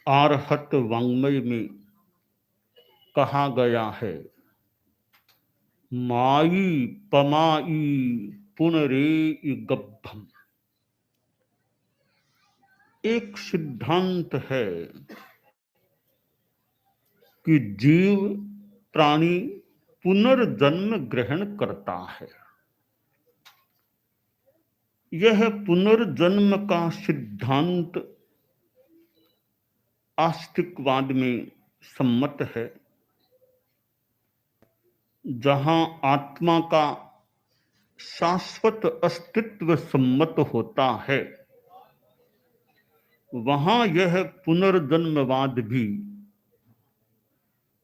आरहत वाङ्मय में कहा गया है, माई पमाई पुनरे गब्भम। एक सिद्धांत है कि जीव प्राणी पुनर्जन्म ग्रहण करता है। यह पुनर्जन्म का सिद्धांत आस्तिकवाद में सम्मत है। जहां आत्मा का शाश्वत अस्तित्व सम्मत होता है, वहां यह पुनर्जन्मवाद भी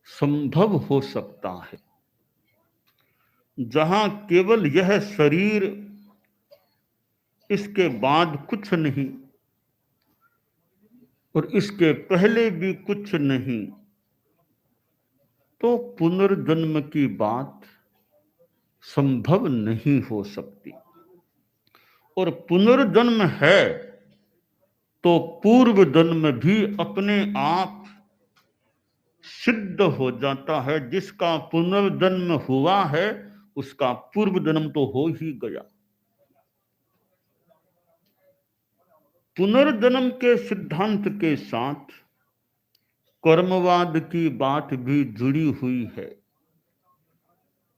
संभव हो सकता है। जहां केवल यह शरीर, इसके बाद कुछ नहीं और इसके पहले भी कुछ नहीं, तो पुनर्जन्म की बात संभव नहीं हो सकती। और पुनर्जन्म है तो पूर्व जन्म भी अपने आप सिद्ध हो जाता है। जिसका पुनर्जन्म हुआ है उसका पूर्व जन्म तो हो ही गया। पुनर्जन्म के सिद्धांत के साथ कर्मवाद की बात भी जुड़ी हुई है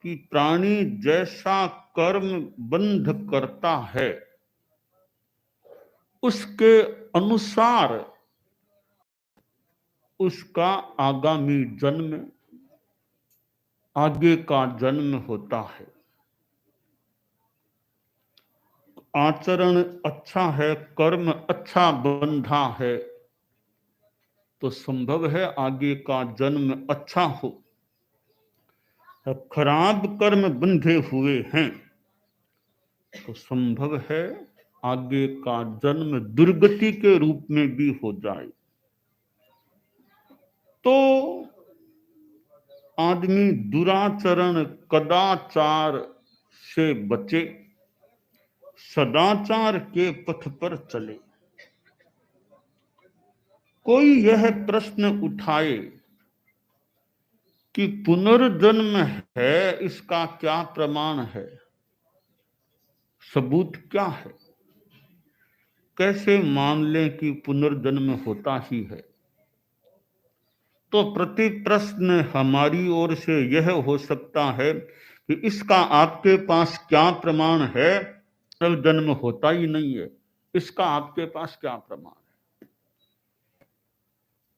कि प्राणी जैसा कर्म बंध करता है, उसके अनुसार उसका आगामी जन्म, आगे का जन्म होता है। आचरण अच्छा है, कर्म अच्छा बंधा है, तो संभव है आगे का जन्म अच्छा हो। खराब कर्म बंधे हुए हैं तो संभव है आगे का जन्म दुर्गति के रूप में भी हो जाए। तो आदमी दुराचरण कदाचार से बचे, सदाचार के पथ पर चले। कोई यह प्रश्न उठाए कि पुनर्जन्म है, इसका क्या प्रमाण है, सबूत क्या है, कैसे मान लें कि पुनर्जन्म होता ही है? तो प्रति प्रश्न हमारी ओर से यह हो सकता है कि इसका आपके पास क्या प्रमाण है? पुनर्जन्म होता ही नहीं है, इसका आपके पास क्या प्रमाण है?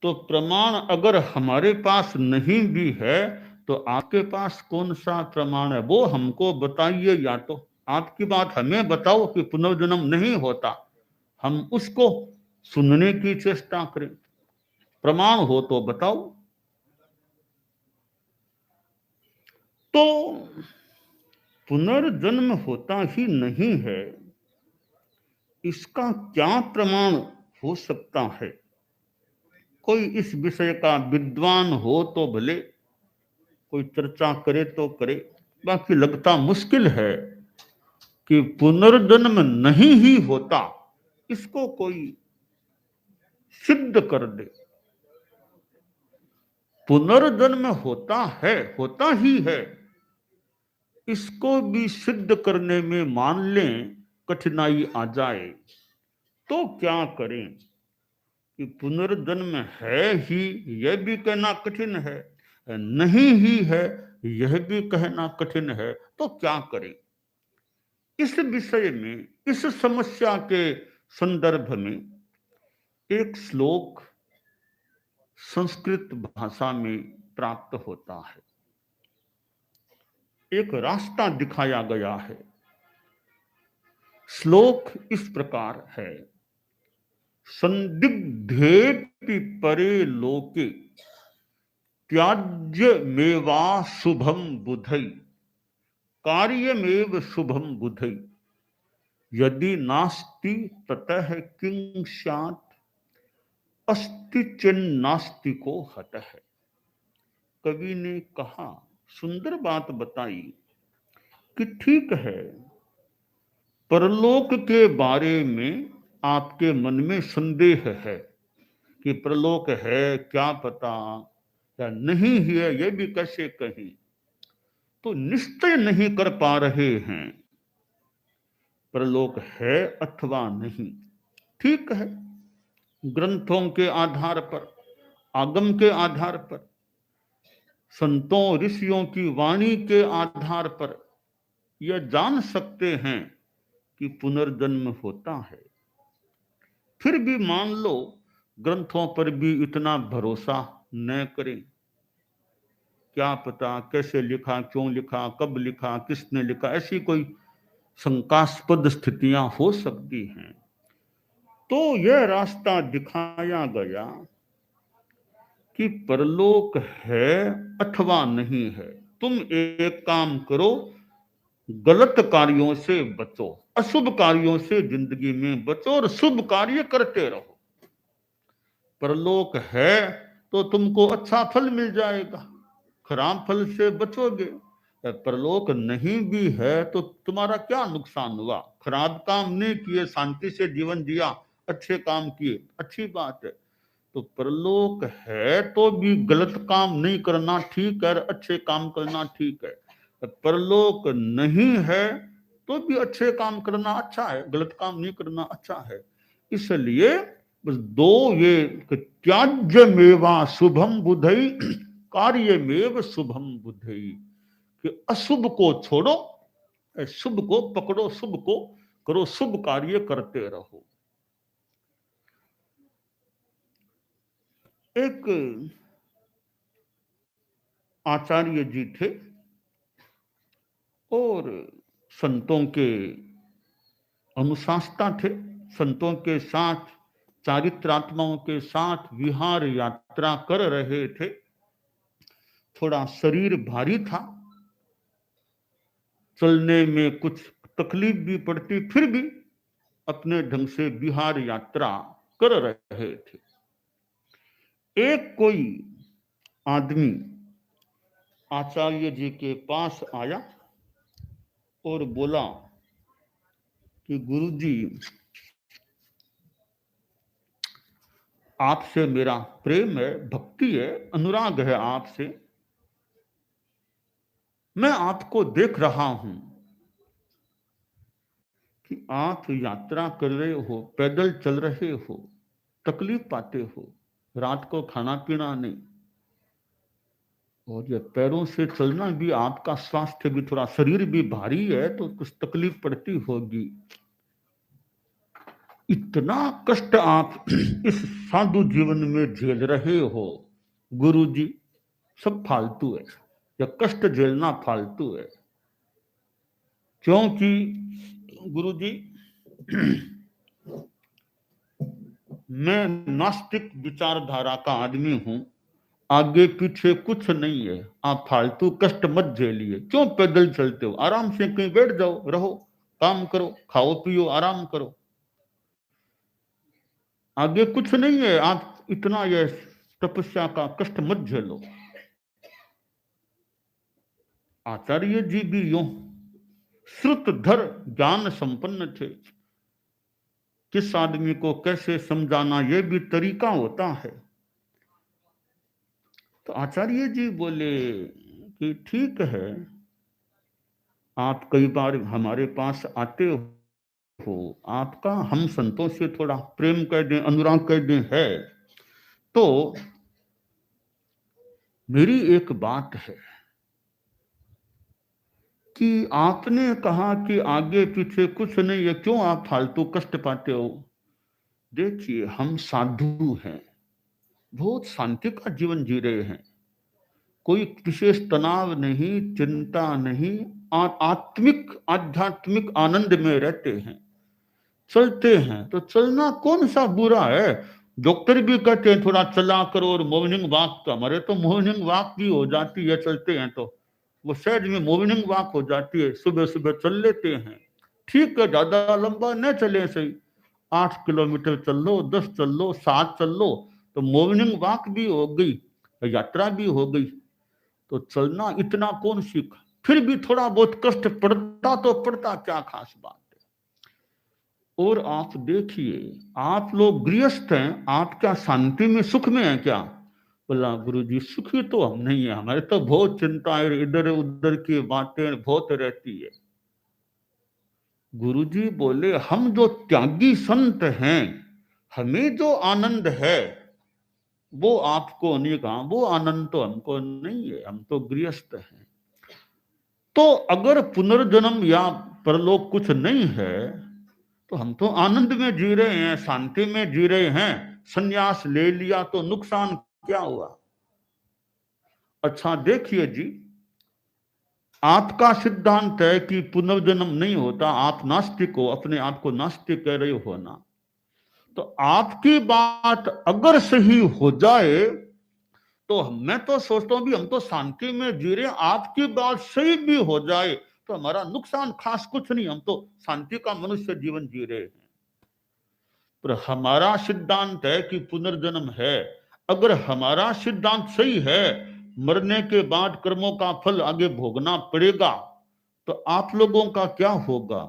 तो प्रमाण अगर हमारे पास नहीं भी है तो आपके पास कौन सा प्रमाण है, वो हमको बताइए। या तो आपकी बात हमें बताओ कि पुनर्जन्म नहीं होता, हम उसको सुनने की चेष्टा करें। प्रमाण हो तो बताओ। तो पुनर्जन्म होता ही नहीं है, इसका क्या प्रमाण हो सकता है? कोई इस विषय का विद्वान हो तो भले कोई चर्चा करे तो करे, बाकी लगता मुश्किल है कि पुनर्जन्म नहीं ही होता इसको कोई सिद्ध कर दे। पुनर्जन्म होता है, होता ही है, इसको भी सिद्ध करने में मान लें कठिनाई आ जाए तो क्या करें? कि पुनर्जन्म है ही यह भी कहना कठिन है, नहीं ही है यह भी कहना कठिन है, तो क्या करें? इस विषय में, इस समस्या के संदर्भ में एक श्लोक संस्कृत भाषा में प्राप्त होता है। एक रास्ता दिखाया गया है। श्लोक इस प्रकार है, संदिग्धेपि परे लोके त्याज्य मेवा शुभम बुधई कार्यमेव शुभम बुधई यदि नास्ति ततः किं स्यात् अस्ति चिन्नास्तिको हतः। कवि ने कहा, सुंदर बात बताई कि ठीक है, परलोक के बारे में आपके मन में संदेह है कि परलोक है क्या पता या नहीं है ये भी कैसे कहें, तो निश्चय नहीं कर पा रहे हैं परलोक है अथवा नहीं। ठीक है, ग्रंथों के आधार पर, आगम के आधार पर, संतों ऋषियों की वाणी के आधार पर यह जान सकते हैं कि पुनर्जन्म होता है। फिर भी मान लो ग्रंथों पर भी इतना भरोसा न करें। क्या पता कैसे लिखा, क्यों लिखा, कब लिखा, किसने लिखा, ऐसी कोई शंकास्पद स्थितियां हो सकती हैं। तो यह रास्ता दिखाया गया कि परलोक है अथवा नहीं है। तुम एक काम करो, गलत कार्यों से बचो, अशुभ कार्यों से जिंदगी में बचो और शुभ कार्य करते रहो। परलोक है तो तुमको अच्छा फल मिल जाएगा, खराब फल से बचोगे। परलोक नहीं भी है तो तुम्हारा क्या नुकसान हुआ? खराब काम नहीं किए, शांति से जीवन जिया, अच्छे काम किए, अच्छी बात है। तो परलोक है तो भी गलत काम नहीं करना ठीक है, अच्छे काम करना ठीक है। परलोक नहीं है तो भी अच्छे काम करना अच्छा है, गलत काम नहीं करना अच्छा है। इसलिए बस दो ये त्याज्यमेवा शुभम बुधई कार्यमेव शुभम बुधई, कि अशुभ को छोड़ो, शुभ को पकड़ो, शुभ को करो, शुभ कार्य करते रहो। एक आचार्य जी थे और संतों के अनुशासता थे। संतों के साथ, चारित्रात्माओं के साथ विहार यात्रा कर रहे थे। थोड़ा शरीर भारी था, चलने में कुछ तकलीफ भी पड़ती, फिर भी अपने ढंग से विहार यात्रा कर रहे थे। एक कोई आदमी आचार्य जी के पास आया और बोला कि गुरुजी, आपसे मेरा प्रेम है, भक्ति है, अनुराग है आपसे। मैं आपको देख रहा हूं कि आप यात्रा कर रहे हो, पैदल चल रहे हो, तकलीफ पाते हो, रात को खाना पीना नहीं, और ये पैरों से चलना भी, आपका स्वास्थ्य भी, थोड़ा शरीर भी भारी है तो कुछ तकलीफ पड़ती होगी। इतना कष्ट आप इस साधु जीवन में झेल रहे हो गुरुजी, सब फालतू है, यह कष्ट झेलना फालतू है। क्योंकि गुरुजी मैं नास्तिक विचारधारा का आदमी हूं, आगे पीछे कुछ नहीं है, आप फालतू कष्ट मत झेलिए। क्यों पैदल चलते हो? आराम से कहीं बैठ जाओ, रहो, काम करो, खाओ पियो, आराम करो, आगे कुछ नहीं है, आप इतना ये तपस्या का कष्ट मत झेलो। आचार्य जी भी यूं श्रुतधर ज्ञान संपन्न थे। किस आदमी को कैसे समझाना ये भी तरीका होता है। तो आचार्य जी बोले कि ठीक है, आप कई बार हमारे पास आते हो, आपका हम संतों से थोड़ा प्रेम कर दें, अनुराग कर दें है, तो मेरी एक बात है कि आपने कहा कि आगे पीछे कुछ नहीं है, क्यों आप फालतू कष्ट पाते हो? देखिए, हम साधु हैं, बहुत शांति का जीवन जी रहे हैं, कोई विशेष तनाव नहीं, चिंता नहीं, आत्मिक आध्यात्मिक आनंद में रहते हैं, चलते हैं। तो चलना कौन सा बुरा है? डॉक्टर भी कहते हैं थोड़ा चला करो और मॉर्निंग वॉक, तो हमारे तो मॉर्निंग वॉक भी हो जाती है, चलते हैं तो वो सहज में मॉर्निंग वॉक हो जाती है, सुबह सुबह चल लेते हैं। ठीक है, ज्यादा लंबा न चले, सही 8 किलोमीटर चल लो, 10 चल लो, 7 चल लो, तो मॉर्निंग वॉक भी हो गई, यात्रा भी हो गई। तो चलना इतना कौन सीखा? फिर भी थोड़ा बहुत कष्ट पड़ता तो पड़ता, क्या खास बात है। और आप देखिए, आप लोग गृहस्थ हैं, आप क्या शांति में सुख में हैं क्या? बोला गुरु जी सुखी तो हम नहीं है, हमारे तो बहुत चिंता है, इधर उधर की बातें बहुत रहती है। गुरु जी बोले हम जो त्यागी संत हैं, हमें जो आनंद है वो आपको नहीं, कहा वो आनंद तो हमको नहीं है, हम तो गृहस्थ हैं। तो अगर पुनर्जन्म या परलोक कुछ नहीं है तो हम तो आनंद में जी रहे हैं, शांति में जी रहे हैं, संन्यास ले लिया तो नुकसान क्या हुआ? अच्छा देखिए जी, आपका सिद्धांत है कि पुनर्जन्म नहीं होता, आप नास्तिक हो, अपने आप को नास्तिक कह रहे हो ना, तो आपकी बात अगर सही हो जाए तो मैं तो सोचता हूं भी हम तो शांति में जी रहे हैं, आपकी बात सही भी हो जाए तो हमारा नुकसान खास कुछ नहीं, हम तो शांति का मनुष्य जीवन जी रहे हैं। पर हमारा सिद्धांत है कि पुनर्जन्म है। अगर हमारा सिद्धांत सही है, मरने के बाद कर्मों का फल आगे भोगना पड़ेगा, तो आप लोगों का क्या होगा?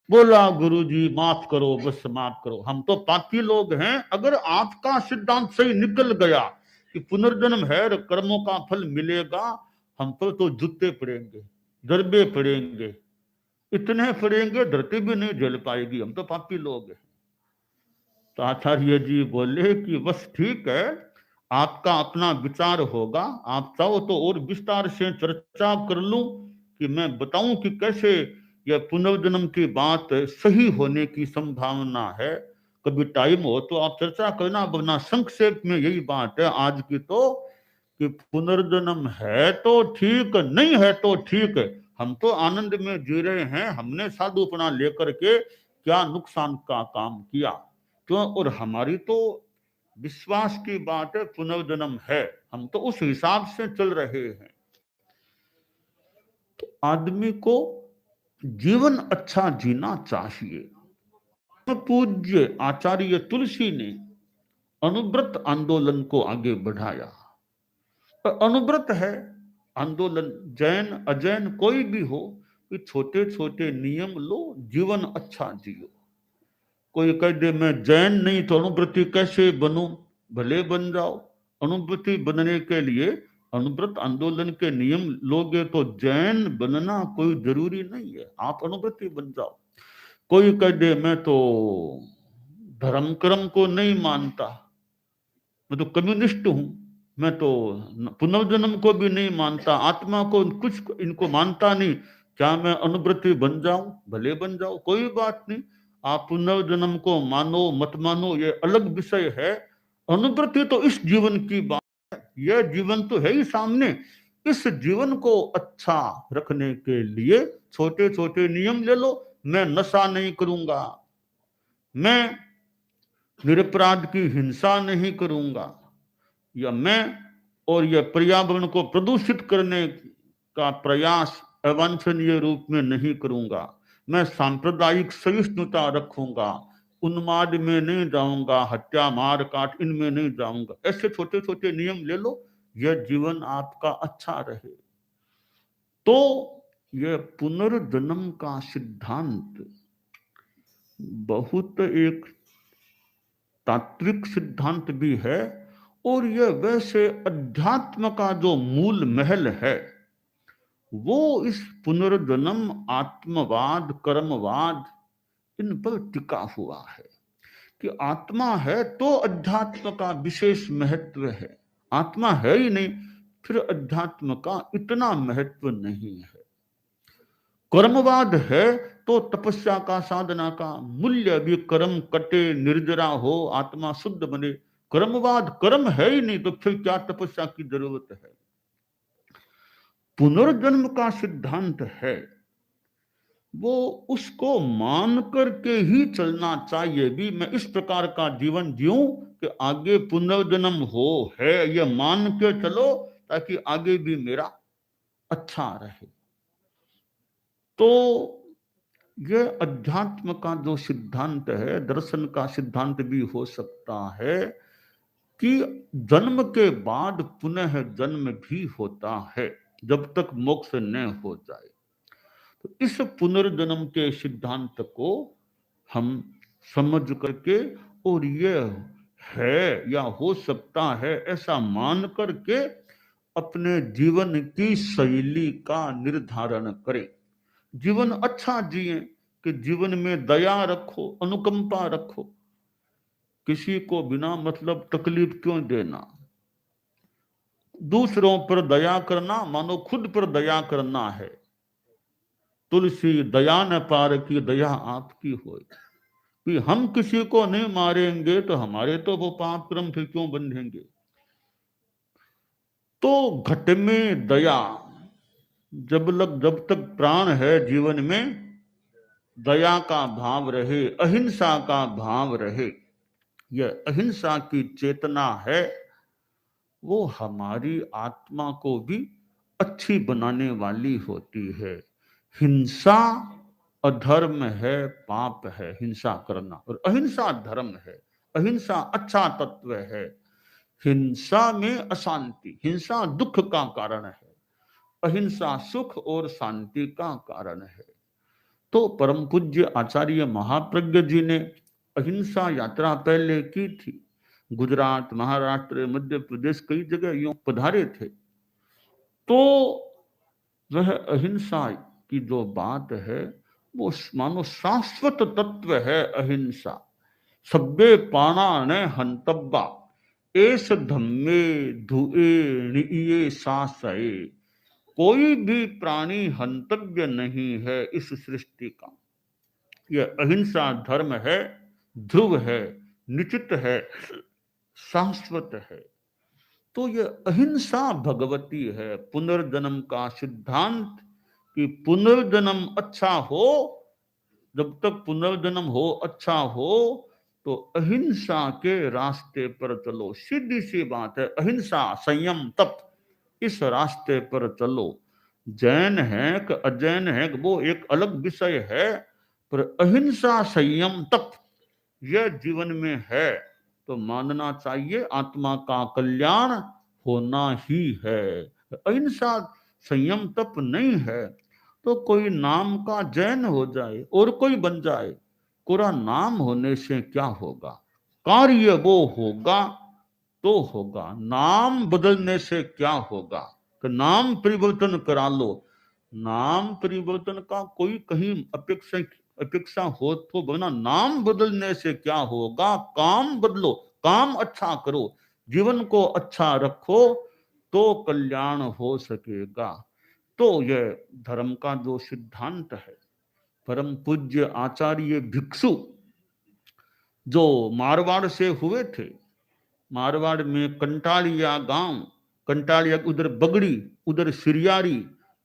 बोला गुरुजी माफ करो, बस माफ करो, हम तो पापी लोग हैं। अगर आपका सिद्धांत सही निकल गया कि पुनर्जन्म है और कर्मों का फल मिलेगा, हम पर तो जूते पड़ेंगे, दरबे पड़ेंगे, इतने पड़ेंगे धरती भी नहीं झेल पाएगी, हम तो पापी लोग हैं। तो आचार्य जी बोले कि बस ठीक है, आपका अपना विचार होगा, आप चाहो तो और विस्तार से चर्चा कर लूं कि मैं बताऊं कि कैसे यह पुनर्जन्म की बात सही होने की संभावना है। कभी टाइम हो तो आप चर्चा करना, वरना संक्षेप में यही बात है आज की तो, कि पुनर्जन्म है तो ठीक, नहीं है तो ठीक है, हम तो आनंद में जी रहे हैं, हमने साधुपना लेकर के क्या नुकसान का काम किया? क्यों? और हमारी तो विश्वास की बात है, पुनर्जन्म है, हम तो उस हिसाब से चल रहे हैं। तो आदमी को जीवन अच्छा जीना चाहिए। तो पूज्य आचार्य तुलसी ने अनुव्रत आंदोलन को आगे बढ़ाया। तो अनुव्रत है आंदोलन, जैन अजैन कोई भी हो, कि छोटे छोटे नियम लो, जीवन अच्छा जियो। कोई कह दे मैं जैन नहीं तो अनुव्रति कैसे बनूं? भले बन जाओ। अनुव्रति बनने के लिए अनुव्रत आंदोलन के नियम लोगे तो जैन बनना कोई जरूरी नहीं है, आप अनुव्रति बन जाओ। कोई कह दे मैं तो धर्म कर्म को नहीं मानता, मैं तो कम्युनिस्ट हूं, मैं तो पुनर्जन्म को भी नहीं मानता, आत्मा को कुछ इनको मानता नहीं, क्या मैं अनुव्रति बन जाऊं? भले बन जाओ, कोई बात नहीं। आप पुनर्जन्म को मानो मत मानो ये अलग विषय है। अनुव्रति तो इस जीवन की बात है, यह जीवन तो है ही सामने। इस जीवन को अच्छा रखने के लिए छोटे छोटे नियम ले लो। मैं नशा नहीं करूंगा, मैं निरपराध की हिंसा नहीं करूंगा, या मैं और यह पर्यावरण को प्रदूषित करने का प्रयास अवांछनीय रूप में नहीं करूंगा, मैं सांप्रदायिक सहिष्णुता रखूंगा, उन्माद में नहीं जाऊंगा, हत्या मार काट इनमें नहीं जाऊंगा। ऐसे छोटे छोटे नियम ले लो, यह जीवन आपका अच्छा रहे। तो यह पुनर्जन्म का सिद्धांत बहुत एक तात्विक सिद्धांत भी है, और यह वैसे अध्यात्म का जो मूल महल है वो इस पुनर्जन्म, आत्मवाद, कर्मवाद, इन पर टिका हुआ है। कि आत्मा है तो अध्यात्म का विशेष महत्व है, आत्मा है ही नहीं फिर अध्यात्म का इतना महत्व नहीं है। कर्मवाद है तो तपस्या का, साधना का मूल्य भी, कर्म कटे निर्जरा हो आत्मा शुद्ध बने। कर्मवाद कर्म है ही नहीं तो फिर क्या तपस्या की जरूरत है? पुनर्जन्म का सिद्धांत है वो उसको मान करके ही चलना चाहिए। भी मैं इस प्रकार का जीवन जीऊं कि आगे पुनर्जन्म हो, है, ये मान के चलो ताकि आगे भी मेरा अच्छा रहे। तो यह अध्यात्म का जो सिद्धांत है, दर्शन का सिद्धांत भी हो सकता है कि जन्म के बाद पुनः जन्म भी होता है जब तक मोक्ष न हो जाए। तो इस पुनर्जन्म के सिद्धांत को हम समझ करके और ये है या हो सकता है ऐसा मान करके अपने जीवन की शैली का निर्धारण करें। जीवन अच्छा जिए कि जीवन में दया रखो, अनुकंपा रखो। किसी को बिना मतलब तकलीफ क्यों देना? दूसरों पर दया करना मानो खुद पर दया करना है। तुलसी दया न पार की दया आपकी हो कि हम किसी को नहीं मारेंगे तो हमारे तो वो पाप कर्म फिर क्यों बंधेंगे? तो घट में दया, जब तक प्राण है जीवन में दया का भाव रहे, अहिंसा का भाव रहे। यह अहिंसा की चेतना है, वो हमारी आत्मा को भी अच्छी बनाने वाली होती है। हिंसा अधर्म है, पाप है हिंसा करना, और अहिंसा धर्म है। अहिंसा अच्छा तत्व है। हिंसा में अशांति, हिंसा दुख का कारण है, अहिंसा सुख और शांति का कारण है। तो परम पूज्य आचार्य महाप्रज्ञ जी ने अहिंसा यात्रा पहले की थी। गुजरात, महाराष्ट्र, मध्य प्रदेश कई जगह यूं पधारे थे। तो वह अहिंसा की जो बात है वो मानो शाश्वत तत्व है। अहिंसा सब्बे पाणा ने हंतब्बा एस धम्मे धुए निये सासए। कोई भी प्राणी हंतव्य नहीं है इस सृष्टि का। यह अहिंसा धर्म है, ध्रुव है, निश्चित है, शाश्वत है। तो ये अहिंसा भगवती है। पुनर्जन्म का सिद्धांत कि पुनर्जन्म अच्छा हो, जब तक पुनर्जन्म हो अच्छा हो तो अहिंसा के रास्ते पर चलो। सीधी सी बात है, अहिंसा संयम तप, इस रास्ते पर चलो। जैन है कि अजैन है वो एक अलग विषय है, पर अहिंसा संयम तप यह जीवन में है तो मानना चाहिए आत्मा का कल्याण होना ही है। अहिंसा संयम तप नहीं है तो कोई नाम का जैन हो जाए और कोई बन जाए, पूरा नाम होने से क्या होगा? कार्य वो होगा तो होगा। नाम बदलने से क्या होगा? कि नाम परिवर्तन करा लो। नाम परिवर्तन का कोई कहीं अपेक्षा हो तो बना, नाम बदलने से क्या होगा? काम बदलो, काम अच्छा करो, जीवन को अच्छा रखो तो कल्याण हो सकेगा। तो यह धर्म का जो सिद्धांत है, परम पूज्य आचार्य भिक्षु जो मारवाड़ से हुए थे, मारवाड़ में कंटालिया गांव, कंटालिया उधर बगड़ी, उधर सिरियारी,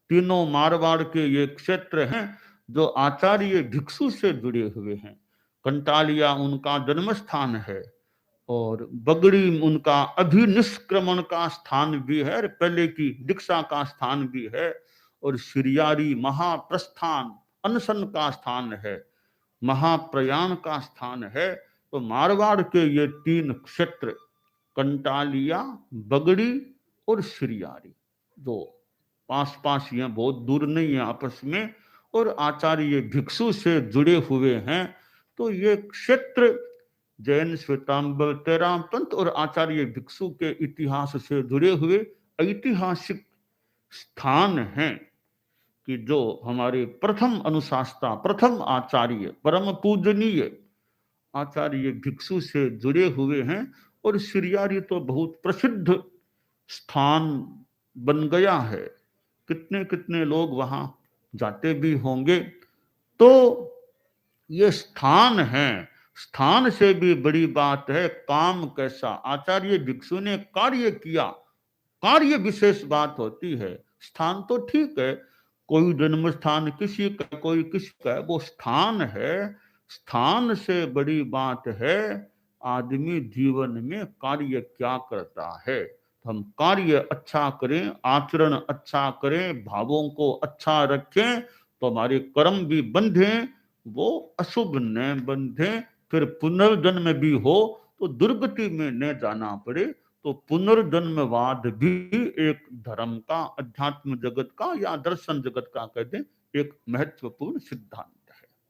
तीनों मारवाड़ के ये क्षेत्र हैं जो आचार्य भिक्षु से जुड़े हुए हैं। कंटालिया उनका जन्म स्थान है और बगड़ी उनका अभिनिष्क्रमण का स्थान भी है, पहले की दीक्षा का स्थान भी है। और सिरियारी महाप्रस्थान अनशन का स्थान है, महाप्रयाण का स्थान है। तो मारवाड़ के ये तीन क्षेत्र, कंटालिया, बगड़ी और सिरियारी, जो पास पास हैं, बहुत दूर नहीं है आपस में, और आचार्य भिक्षु से जुड़े हुए हैं। तो ये क्षेत्र जैन श्वेतांबर तेराम पंथ और आचार्य भिक्षु के इतिहास से जुड़े हुए ऐतिहासिक स्थान हैं कि जो हमारे प्रथम अनुशास्ता, प्रथम आचार्य, परम पूजनीय आचार्य भिक्षु से जुड़े हुए हैं। और सिरियारी तो बहुत प्रसिद्ध स्थान बन गया है, कितने कितने लोग वहां जाते भी होंगे। तो ये स्थान है, स्थान से भी बड़ी बात है काम कैसा। आचार्य भिक्षु ने कार्य किया, कार्य विशेष बात होती है। स्थान तो ठीक है, कोई जन्म स्थान किसी का, कोई किसी का, वो स्थान है। स्थान से बड़ी बात है आदमी जीवन में कार्य क्या करता है। हम कार्य अच्छा करें, आचरण अच्छा करें, भावों को अच्छा रखें तो हमारे कर्म भी बंधे, वो अशुभ न बंधे। फिर पुनर्जन्म भी हो तो दुर्गति में न जाना पड़े। तो पुनर्जन्मवाद भी एक धर्म का, अध्यात्म जगत का या दर्शन जगत का कहते हैं एक महत्वपूर्ण सिद्धांत।